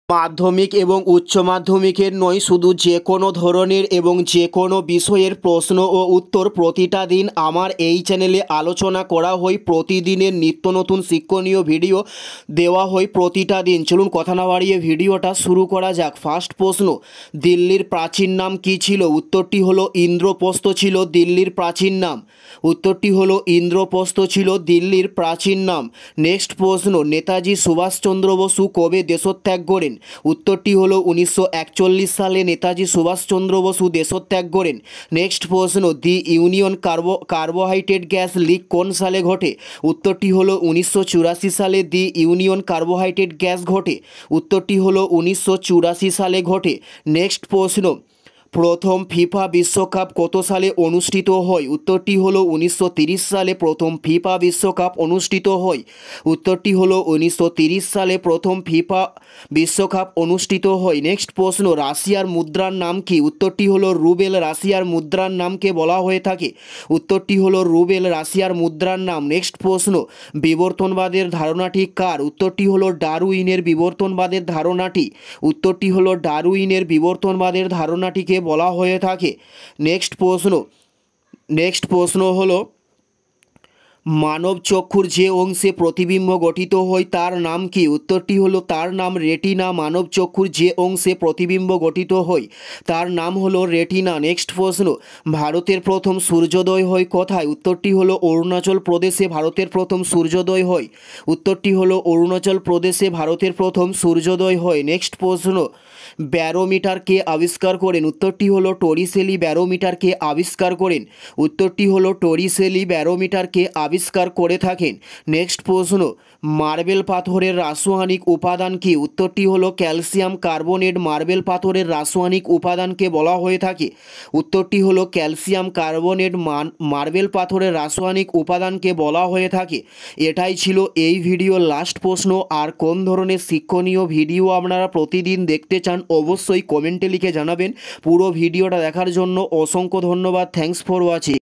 মাধ্যমিক এবং উচ্চ মাধ্যমিকের নয়, শুধু যে কোনো ধরনের এবং যে কোনো বিষয়ের প্রশ্ন ও উত্তর প্রতিটা দিন আমার এই চ্যানেলে আলোচনা করা হয়। প্রতিদিনের নিত্য নতুন শিক্ষণীয় ভিডিও দেওয়া হয় প্রতিটা দিন। চলুন কথা না বাড়িয়ে ভিডিওটা শুরু করা যাক। ফার্স্ট প্রশ্ন, দিল্লির প্রাচীন নাম কী ছিল? উত্তরটি হলো ইন্দ্রপ্রস্থ ছিল দিল্লির প্রাচীন নাম। উত্তরটি হলো ইন্দ্রপ্রস্থ ছিল দিল্লির প্রাচীন নাম। নেক্সট প্রশ্ন, নেতাজি সুভাষচন্দ্র বসু কবে দেশত্যাগ করেন? উত্তরটি হলো 1941 সালে নেতাজি সুভাষচন্দ্র বসু দেশত্যাগ করেন। নেক্সট প্রশ্ন, the union carbohydrate gas leak কোন সালে ঘটে? উত্তরটি হলো 1984 সালে দি ইউনিয়ন কার্বোহাইড্রেট গ্যাস ঘটে। উত্তরটি হলো 1984 সালে ঘটে। নেক্সট প্রশ্ন, প্রথম ফিফা বিশ্বকাপ কত সালে অনুষ্ঠিত হয়? উত্তরটি হলো 1930 সালে প্রথম ফিফা বিশ্বকাপ অনুষ্ঠিত হয়। উত্তরটি হলো 1930 সালে প্রথম ফিফা বিশ্বকাপ অনুষ্ঠিত হয়। নেক্সট প্রশ্ন, রাশিয়ার মুদ্রার নাম কি? উত্তরটি হলো রুবেল। রাশিয়ার মুদ্রার নামকে বলা হয়ে থাকে। উত্তরটি হলো রুবেল রাশিয়ার মুদ্রার নাম। নেক্সট প্রশ্ন, বিবর্তনবাদের ধারণাটি কার? উত্তরটি হলো ডারউইনের বিবর্তনবাদের ধারণাটি। উত্তরটি হলো ডারউইনের বিবর্তনবাদের ধারণাটিকে বলা হয়ে থাকে। নেক্সট প্রশ্ন হলো, মানব চক্ষুর যে অংশে প্রতিবিম্ব গঠিত হয় তার নাম কি? উত্তরটি হলো তার নাম রেটিনা। মানব চক্ষুর যে অংশে প্রতিবিম্ব গঠিত হয় তার নাম হলো রেটিনা। নেক্সট প্রশ্ন, ভারতের প্রথম সূর্যোদয় হয় কোথায়? উত্তরটি হলো অরুণাচল প্রদেশে ভারতের প্রথম সূর্যোদয় হয়। উত্তরটি হলো অরুণাচল প্রদেশে ভারতের প্রথম সূর্যোদয় হয়। নেক্সট প্রশ্ন, ব্যারোমিটার কে আবিষ্কার করেন? উত্তরটি হলো টরিসেলি ব্যারোমিটারকে আবিষ্কার করেন। উত্তরটি হলো টরিসেলি ব্যারোমিটারকে আবিষ্কার করে থাকেন। নেক্সট প্রশ্ন, মার্বেল পাথরের রাসায়নিক উপাদান কি? উত্তরটি হলো ক্যালসিয়াম কার্বনেট। মার্বেল পাথরের রাসায়নিক উপাদানকে বলা হয়ে থাকে। উত্তরটি হলো ক্যালসিয়াম কার্বনেট মার্বেল পাথরের রাসায়নিক উপাদানকে বলা হয়ে থাকে। এটাই ছিল এই ভিডিওর লাস্ট প্রশ্ন। আর কোন ধরনের শিক্ষণীয় ভিডিও আপনারা প্রতিদিন দেখতে চান অবশ্যই কমেন্টে লিখে জানাবেন। পুরো ভিডিওটা দেখার জন্য অসংখ্য ধন্যবাদ। Thanks for watching.